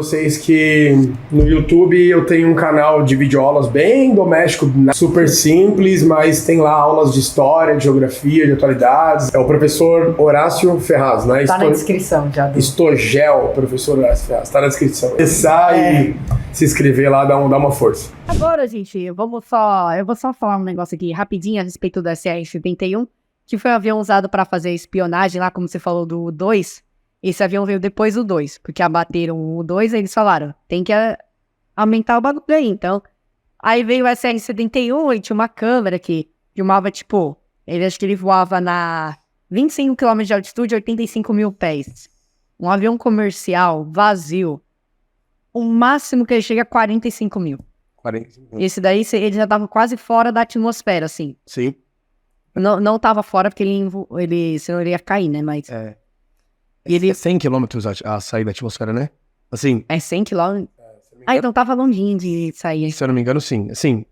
vocês que no YouTube eu tenho um canal de videoaulas bem doméstico, super simples, mas tem lá aulas de história, de geografia, de atualidades. É o professor Horácio Ferraz, né? Tá na descrição já. Estogel, professor Horácio Ferraz, tá na descrição. Acessar e se inscrever lá, dá uma força. Agora, gente, eu vou só falar um negócio aqui rapidinho a respeito do SR-71, que foi um avião usado para fazer espionagem lá, como você falou, do 2. Esse avião veio depois do 2, porque abateram o 2 e eles falaram, tem que aumentar o bagulho aí, então. Aí veio o SR-71 e tinha uma câmera que filmava, tipo, acho que ele voava na 25 km de altitude, 85 mil pés. Um avião comercial, vazio. O máximo que ele chega é 45 mil. 45 mil. Esse daí, ele já tava quase fora da atmosfera, assim. Sim. Não tava fora porque senão ele ia cair, né, mas... E ele... É 100 km a sair da atmosfera, né? Assim... É 100 km? Então tava longinho de sair. Se eu não me engano, sim. Assim,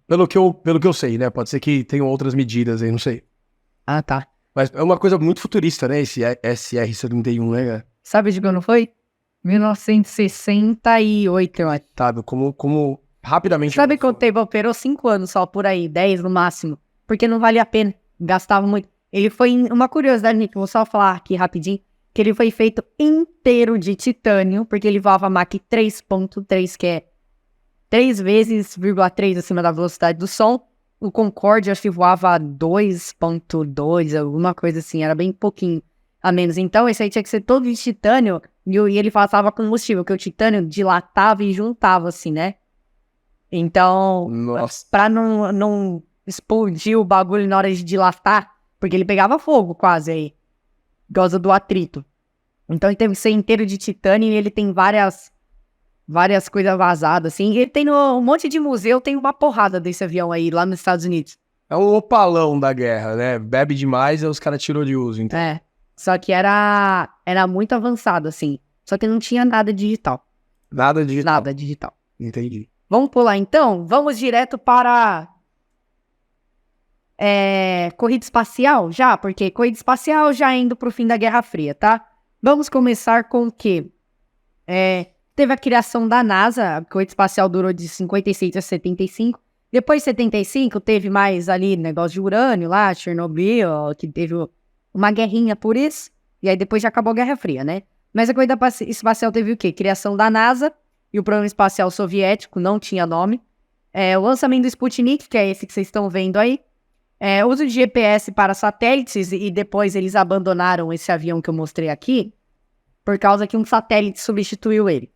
pelo que eu sei, né? Pode ser que tenham outras medidas aí, não sei. Ah, tá. Mas é uma coisa muito futurista, né? Esse SR-71, né, cara? Sabe de quando foi? 1968, eu acho. Sabe, como rapidamente... Sabe que o Table operou 5 anos só por aí, 10 no máximo. Porque não valia a pena, gastava muito. Ele foi, uma curiosidade, Nick, vou só falar aqui rapidinho, que ele foi feito inteiro de titânio, porque ele voava Mach 3.3, que é 3 vezes, 3 acima da velocidade do som. O Concorde, acho que voava 2.2, alguma coisa assim, era bem pouquinho a menos. Então, esse aí tinha que ser todo de titânio, e ele faltava combustível, porque o titânio dilatava e juntava, assim, né? Então, pra não explodir o bagulho na hora de dilatar, porque ele pegava fogo quase aí, por causa do atrito. Então ele teve que ser inteiro de titânio e ele tem várias coisas vazadas, assim. Ele tem um monte de museu, tem uma porrada desse avião aí, lá nos Estados Unidos. É um opalão da guerra, né? Bebe demais e os caras tirou de uso, então. É, só que era muito avançado, assim. Só que não tinha nada digital. Nada digital. Nada digital. Entendi. Vamos pular então? Vamos direto para... corrida espacial já, porque corrida espacial já indo pro fim da Guerra Fria, tá? Vamos começar com o quê? Teve a criação da NASA, a corrida espacial durou de 56 a 75. Depois de 75 teve mais ali negócio de urânio lá, Chernobyl, que teve uma guerrinha por isso, e aí depois já acabou a Guerra Fria, né? Mas a corrida espacial teve o quê? Criação da NASA e o programa espacial soviético, não tinha nome. O lançamento do Sputnik, que é esse que vocês estão vendo aí. Uso de GPS para satélites e depois eles abandonaram esse avião que eu mostrei aqui por causa que um satélite substituiu ele.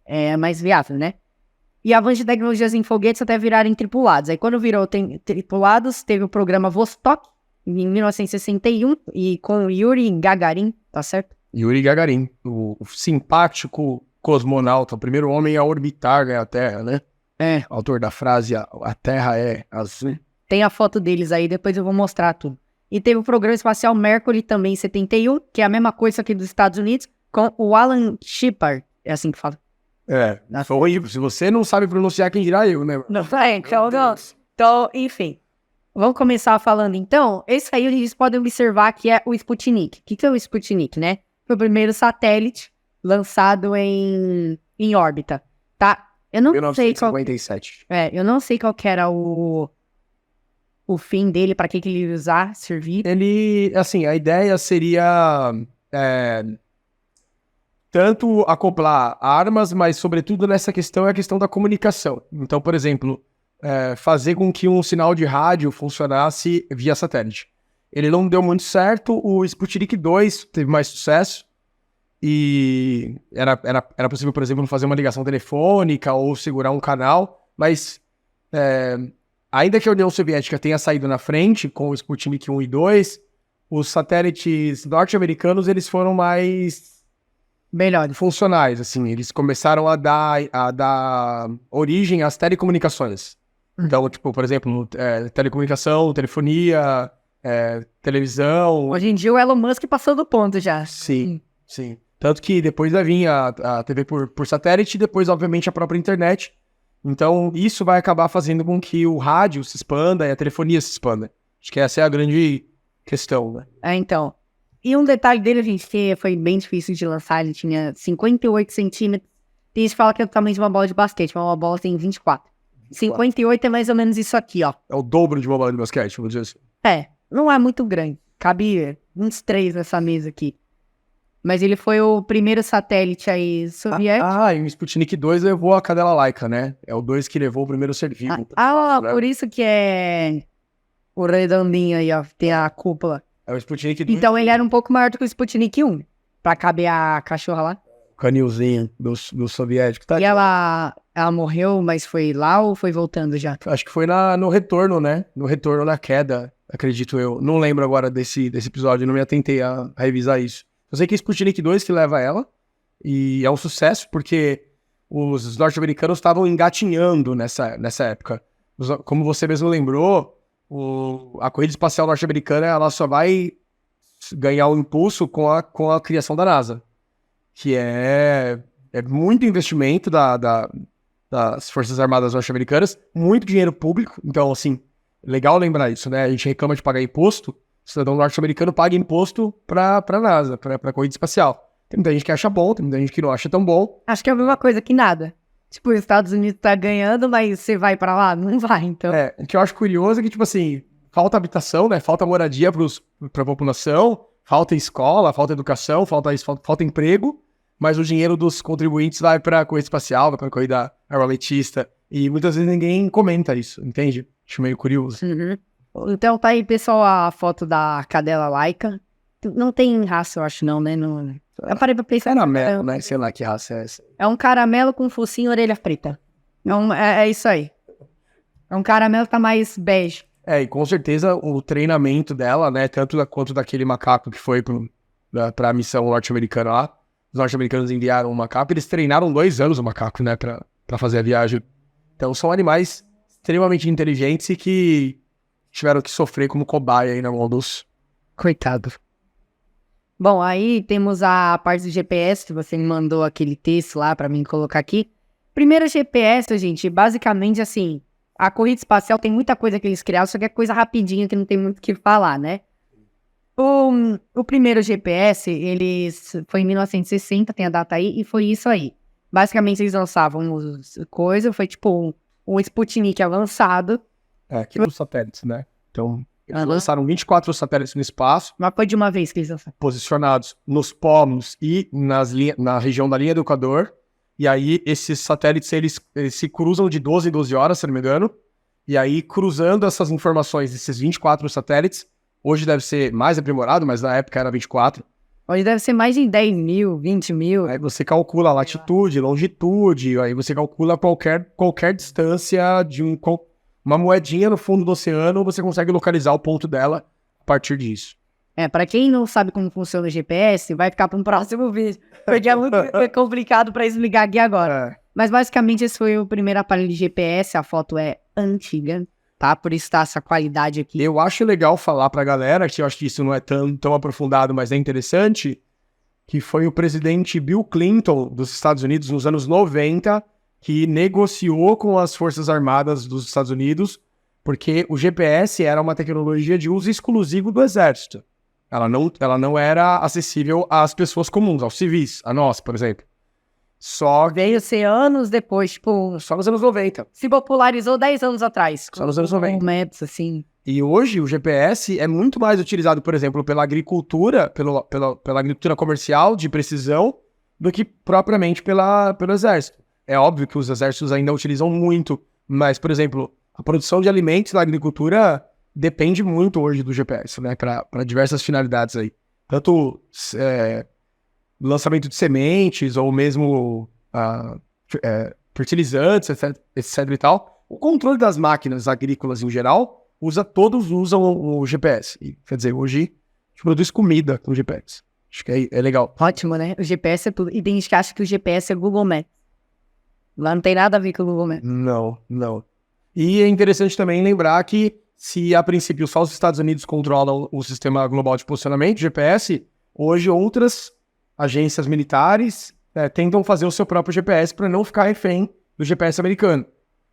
É mais viável, né? E avanço de tecnologias em foguetes até virarem tripulados. Aí quando virou tripulados, teve o programa Vostok em 1961 e com Yuri Gagarin, tá certo? Yuri Gagarin, o simpático cosmonauta, o primeiro homem a orbitar a Terra, né? Autor da frase, a Terra é azul. Tem a foto deles aí, depois eu vou mostrar tudo. E teve o programa espacial Mercury também em 71, que é a mesma coisa aqui dos Estados Unidos, com o Alan Shepard. É assim que fala. Foi horrível. Se você não sabe pronunciar, quem dirá eu, né? Então, enfim. Vamos começar falando então. Esse aí eles podem observar que é o Sputnik. O que é o Sputnik, né? Foi o primeiro satélite lançado em órbita, tá? Eu não 1957. eu não sei qual que era o fim dele, para que ele ia usar, servir. Ele, assim, a ideia seria tanto acoplar armas, mas sobretudo nessa questão é a questão da comunicação. Então, por exemplo, fazer com que um sinal de rádio funcionasse via satélite. Ele não deu muito certo, o Sputnik 2 teve mais sucesso, e era possível, por exemplo, fazer uma ligação telefônica ou segurar um canal, mas... ainda que a União Soviética tenha saído na frente com o Sputnik 1 e 2, os satélites norte-americanos eles foram mais melhores, funcionais, assim, eles começaram a dar origem às telecomunicações. Então, tipo, por exemplo, telecomunicação, telefonia, televisão... Hoje em dia o Elon Musk passou do ponto já. Sim. Tanto que depois vai vir a TV por satélite e depois, obviamente, a própria internet. Então, isso vai acabar fazendo com que o rádio se expanda e a telefonia se expanda. Acho que essa é a grande questão, né? Então. E um detalhe dele, gente, que foi bem difícil de lançar, ele tinha 58 centímetros. Tem gente que fala que é o tamanho de uma bola de basquete, mas uma bola tem 24. 58 é mais ou menos isso aqui, ó. É o dobro de uma bola de basquete, vou dizer assim. Não é muito grande. Cabe uns 3 nessa mesa aqui. Mas ele foi o primeiro satélite aí soviético. E o Sputnik 2 levou a cadela Laika, né? É o 2 que levou o primeiro ser vivo. Né? Por isso que é o redondinho aí, ó. Tem a cúpula. É o Sputnik 2. Então ele era um pouco maior do que o Sputnik 1. Pra caber a cachorra lá. Canilzinho do soviético. Tá E ela morreu, mas foi lá ou foi voltando já? Acho que foi no retorno, né? No retorno, na queda, acredito eu. Não lembro agora desse episódio, não me atentei a revisar isso. Eu sei que é Sputnik 2 que leva ela, e é um sucesso porque os norte-americanos estavam engatinhando nessa época. Como você mesmo lembrou, a corrida espacial norte-americana ela só vai ganhar um impulso com a criação da NASA, que é muito investimento das Forças Armadas norte-americanas, muito dinheiro público. Então, assim, legal lembrar isso, né? A gente reclama de pagar imposto, o cidadão norte-americano paga imposto pra NASA, pra corrida espacial. Tem muita gente que acha bom, tem muita gente que não acha tão bom. Acho que é a mesma coisa que nada. Tipo, os Estados Unidos tá ganhando, mas você vai pra lá? Não vai, então. O que eu acho curioso é que, tipo assim, falta habitação, né? Falta moradia pra população, falta escola, falta educação, falta emprego, mas o dinheiro dos contribuintes vai pra corrida espacial, vai pra corrida armamentista, e muitas vezes ninguém comenta isso, entende? Acho meio curioso. Uhum. Então tá aí, pessoal, a foto da cadela Laika. Não tem raça, eu acho, não, né? Não... Eu parei pra pensar. Caramelo, né? Sei lá que raça é essa. É um caramelo com focinho e orelha preta. É isso aí. É um caramelo que tá mais bege. E com certeza o treinamento dela, né? Tanto quanto daquele macaco que foi pra missão norte-americana lá. Os norte-americanos enviaram um macaco. Eles treinaram 2 anos o macaco, né? Pra fazer a viagem. Então são animais extremamente inteligentes e que tiveram que sofrer como cobaia aí na mão dos... Coitado. Bom, aí temos a parte do GPS, que você me mandou aquele texto lá pra mim colocar aqui. Primeiro GPS, gente, basicamente assim, a corrida espacial tem muita coisa que eles criaram, só que é coisa rapidinha que não tem muito o que falar, né? O primeiro GPS, foi em 1960, tem a data aí, e foi isso aí. Basicamente eles lançavam coisas, foi tipo um Sputnik avançado. Que os satélites, né? Então... Eles lançaram 24 satélites no espaço. Mas foi de uma vez que eles lançaram. Posicionados nos polos e na região da linha do Equador. E aí, esses satélites, eles se cruzam de 12 em 12 horas, se não me engano. E aí, cruzando essas informações desses 24 satélites, hoje deve ser mais aprimorado, mas na época era 24. Hoje deve ser mais de 10 mil, 20 mil. Aí você calcula latitude, longitude, aí você calcula qualquer distância de uma moedinha no fundo do oceano, você consegue localizar o ponto dela a partir disso. Pra quem não sabe como funciona o GPS, vai ficar para um próximo vídeo, porque é muito complicado para explicar aqui agora. Mas basicamente esse foi o primeiro aparelho de GPS, a foto é antiga, tá? Por isso tá essa qualidade aqui. Eu acho legal falar pra galera, que eu acho que isso não é tão aprofundado, mas é interessante, que foi o presidente Bill Clinton dos Estados Unidos nos anos 90, que negociou com as Forças Armadas dos Estados Unidos, porque o GPS era uma tecnologia de uso exclusivo do Exército. Ela não era acessível às pessoas comuns, aos civis, a nós, por exemplo. Só veio ser anos depois, tipo... Só nos anos 90. Se popularizou 10 anos atrás. Só nos anos 90. Maps, assim. E hoje o GPS é muito mais utilizado, por exemplo, pela agricultura, pela agricultura comercial de precisão, do que propriamente pelo Exército. É óbvio que os exércitos ainda utilizam muito, mas, por exemplo, a produção de alimentos na agricultura depende muito hoje do GPS, né? Para diversas finalidades aí. Tanto lançamento de sementes ou mesmo fertilizantes, etc e tal. O controle das máquinas agrícolas em geral, todos usam o GPS. Quer dizer, hoje a gente produz comida com o GPS. Acho que é legal. Ótimo, né? O GPS é tudo. E tem gente que acha que o GPS é Google Maps. Lá não tem nada a ver com o Google Maps. Não. E é interessante também lembrar que se a princípio só os Estados Unidos controlam o sistema global de posicionamento, GPS, hoje outras agências militares tentam fazer o seu próprio GPS para não ficar refém do GPS americano.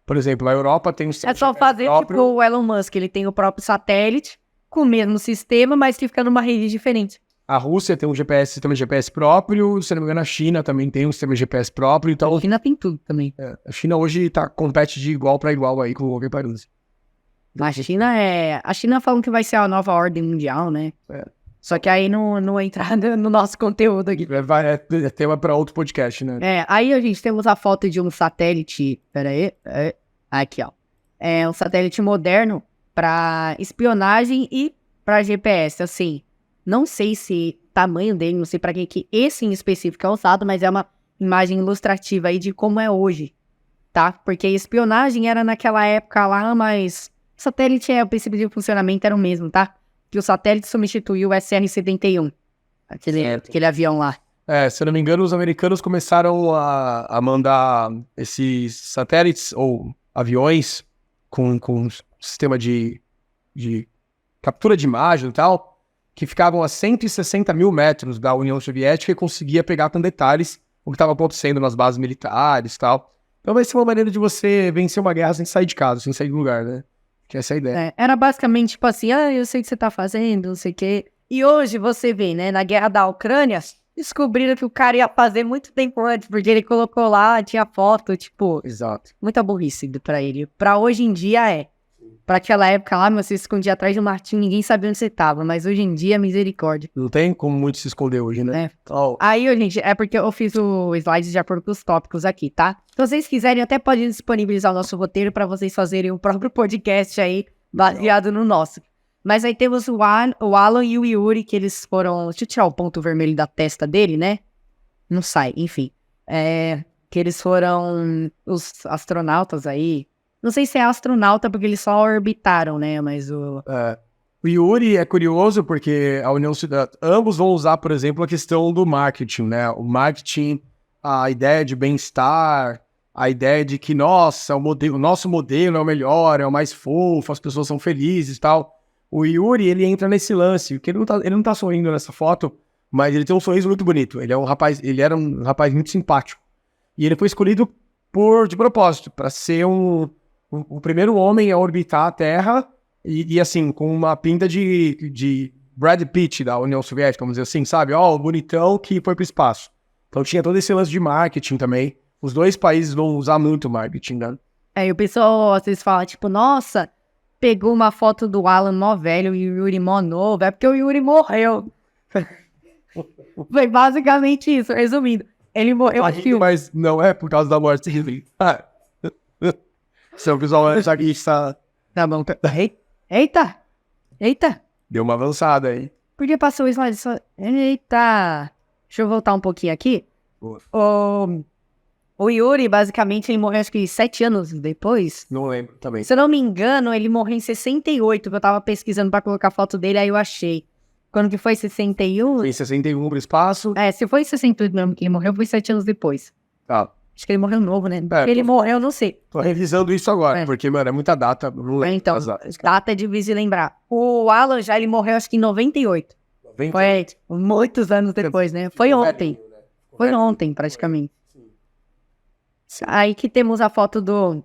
Por exemplo, a Europa tem o seu GPS só fazer próprio... tipo o Elon Musk, ele tem o próprio satélite com o mesmo sistema, mas que fica numa rede diferente. A Rússia tem um sistema de GPS próprio, se não me engano a China também tem um sistema de GPS próprio, então A China tem tudo também. a China hoje compete de igual para igual aí com qualquer país. A China falam que vai ser a nova ordem mundial, né? É. Só que aí não entra no nosso conteúdo aqui. É tema para outro podcast, né? Aí a gente temos a foto de um satélite, aqui ó, um satélite moderno para espionagem e para GPS, assim, não sei se tamanho dele, não sei para que esse em específico é usado, mas é uma imagem ilustrativa aí de como é hoje, tá? Porque espionagem era naquela época lá, mas satélite o princípio de funcionamento era o mesmo, tá? Que o satélite substituiu o SR-71, aquele avião lá. Se eu não me engano, os americanos começaram a mandar esses satélites ou aviões com sistema de captura de imagem e tal, que ficavam a 160 mil metros da União Soviética e conseguia pegar com detalhes o que estava acontecendo nas bases militares e tal. Então vai ser uma maneira de você vencer uma guerra sem sair de casa, sem sair do lugar, né? Que essa é a ideia. Era basicamente tipo assim, eu sei o que você tá fazendo, não sei o quê. E hoje você vê, né, na guerra da Ucrânia, descobriram que o cara ia fazer muito tempo antes, porque ele colocou lá, tinha foto, tipo... Exato. Muito aborrecido pra ele. Pra hoje em dia Pra aquela época lá, você se escondia atrás de um martinho, ninguém sabia onde você tava. Mas hoje em dia, misericórdia. Não tem como muito se esconder hoje, né? Aí, gente, é porque eu fiz o slide de acordo com os tópicos aqui, tá? Se vocês quiserem, até podem disponibilizar o nosso roteiro pra vocês fazerem o próprio podcast aí, baseado no nosso. Mas aí temos o Alan e o Yuri, que eles foram... Deixa eu tirar o ponto vermelho da testa dele, né? Não sai, enfim. Que eles foram os astronautas aí... Não sei se é astronauta, porque eles só orbitaram, né? Mas o... O Yuri é curioso porque a União Soviética... Ambos vão usar, por exemplo, a questão do marketing, né? O marketing, a ideia de bem-estar, a ideia de que, nossa, o nosso modelo é o melhor, é o mais fofo, as pessoas são felizes e tal. O Yuri, ele entra nesse lance, porque ele não tá sorrindo nessa foto, mas ele tem um sorriso muito bonito. Ele era um rapaz muito simpático. E ele foi escolhido de propósito, para ser o primeiro homem a orbitar a Terra e assim, com uma pinta de Brad Pitt da União Soviética, vamos dizer assim, sabe? O bonitão que foi pro espaço. Então tinha todo esse lance de marketing também. Os dois países vão usar muito marketing, né? E o pessoal às vezes fala, tipo, nossa, pegou uma foto do Alan mó velho e o Yuri mó novo, é porque o Yuri morreu. Foi basicamente isso, resumindo. Ele morreu no filme. Mas não é por causa da morte dele. Seu visual aqui está... Tá bom. Eita. Deu uma avançada aí. Por que passou o slide só... Eita. Deixa eu voltar um pouquinho aqui. O Yuri, basicamente, ele morreu acho que 7 anos depois. Não lembro também. Se eu não me engano, ele morreu em 68, que eu tava pesquisando pra colocar a foto dele, aí eu achei. Quando que foi? 61? Foi em 61 pro espaço. Se foi em 68 mesmo que ele morreu, foi 7 anos depois. Tá. Acho que ele morreu novo, né? Ele morreu, não sei. Tô revisando isso agora, porque, mano, é muita data. Não lembro. Então, data é difícil de lembrar. O Alan já, ele morreu acho que em 98. Foi muitos anos depois, né? Foi ontem. Foi ontem, praticamente. Aí que temos a foto do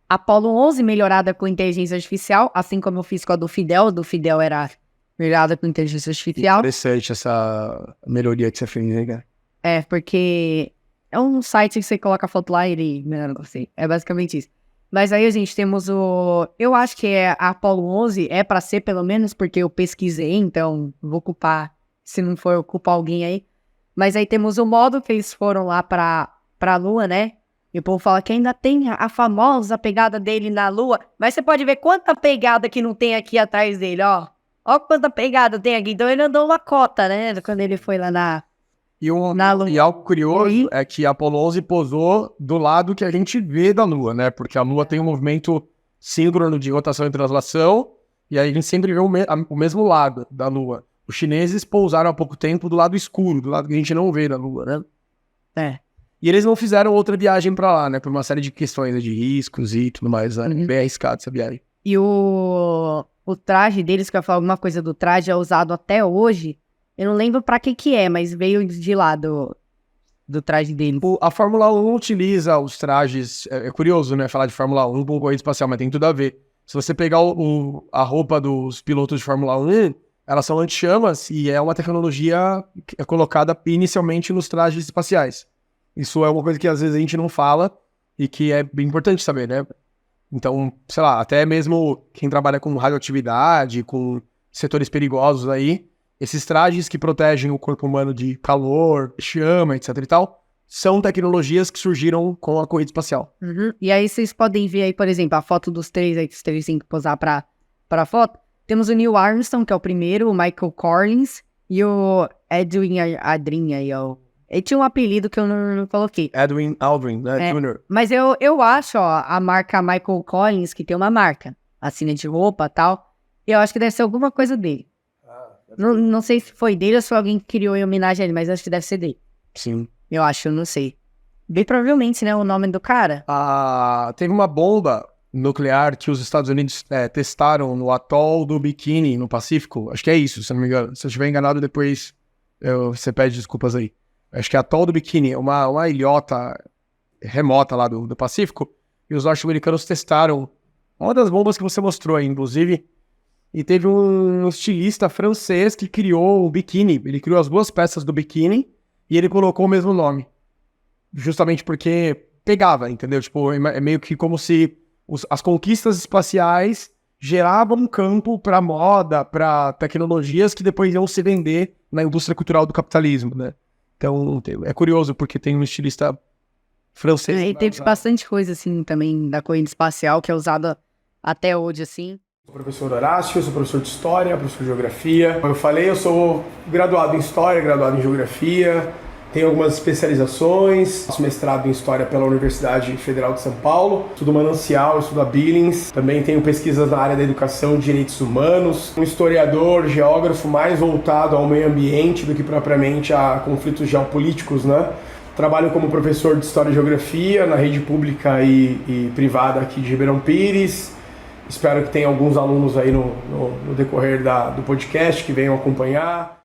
Apollo 11 melhorada com inteligência artificial, assim como eu fiz com a do Fidel. A do Fidel era melhorada com inteligência artificial. Interessante essa melhoria que você fez, né, cara? Porque é um site que você coloca a foto lá e ele melhora pra você. É basicamente isso. Mas aí a gente temos eu acho que a Apollo 11 é pra ser, pelo menos, porque eu pesquisei, então vou culpar, se não for, eu culpar alguém aí. Mas aí temos o modo que eles foram lá pra Lua, né? E o povo fala que ainda tem a famosa pegada dele na Lua. Mas você pode ver quanta pegada que não tem aqui atrás dele, ó. Ó quanta pegada tem aqui. Então ele andou uma cota, né? Quando ele foi lá na Lua. E algo curioso é que a Apollo 11 posou do lado que a gente vê da Lua, né? Porque a Lua tem um movimento síncrono de rotação e translação. E aí a gente sempre vê o mesmo lado da Lua. Os chineses pousaram há pouco tempo do lado escuro, do lado que a gente não vê da Lua, né? E eles não fizeram outra viagem pra lá, né? Por uma série de questões de riscos e tudo mais, né? Bem arriscado essa viagem. E o traje deles, que eu ia falar alguma coisa do traje, é usado até hoje. Eu não lembro pra que é, mas veio de lá do traje deles. A Fórmula 1 utiliza os trajes... É curioso, né? Falar de Fórmula 1 com corrida espacial, mas tem tudo a ver. Se você pegar a roupa dos pilotos de Fórmula 1, elas são anti-chamas e é uma tecnologia que é colocada inicialmente nos trajes espaciais. Isso é uma coisa que às vezes a gente não fala e que é bem importante saber, né? Então, sei lá, até mesmo quem trabalha com radioatividade, com setores perigosos aí, esses trajes que protegem o corpo humano de calor, chama, etc e tal, são tecnologias que surgiram com a corrida espacial. Uhum. E aí vocês podem ver aí, por exemplo, a foto dos três aí que os três têm que posar pra foto. Temos o Neil Armstrong, que é o primeiro, o Michael Collins e o Edwin Aldrin aí, ó. Ele tinha um apelido que eu não coloquei. Edwin Aldrin, né, Jr. Mas eu acho, ó, a marca Michael Collins, que tem uma marca, assim, de roupa e tal, eu acho que deve ser alguma coisa dele. Não sei se foi dele ou se foi alguém que criou em homenagem a ele, mas acho que deve ser dele. Sim. Eu acho, eu não sei. Bem provavelmente, né, o nome do cara. Teve uma bomba nuclear que os Estados Unidos testaram no atol do Bikini, no Pacífico. Acho que é isso, se eu não me engano. Se eu estiver enganado, depois você pede desculpas aí. Acho que é atol do Bikini, uma ilhota remota lá do Pacífico. E os norte-americanos testaram uma das bombas que você mostrou aí, inclusive. E teve um estilista francês que criou o biquíni. Ele criou as duas peças do biquíni e ele colocou o mesmo nome. Justamente porque pegava, entendeu? Tipo, é meio que como se as conquistas espaciais geravam um campo para moda, para tecnologias que depois iam se vender na indústria cultural do capitalismo, né? Então, é curioso porque tem um estilista francês. E teve bastante coisa, assim, também da corrida espacial que é usada até hoje, assim. Sou professor Horácio, sou professor de História, professor de Geografia. Como eu falei, eu sou graduado em História, graduado em Geografia, tenho algumas especializações, faço mestrado em História pela Universidade Federal de São Paulo, estudo Manancial, estudo a Billings, também tenho pesquisas na área da educação e direitos humanos, um historiador, geógrafo mais voltado ao meio ambiente do que propriamente a conflitos geopolíticos, né? Trabalho como professor de História e Geografia na rede pública e privada aqui de Ribeirão Pires. Espero que tenha alguns alunos aí no decorrer do podcast que venham acompanhar.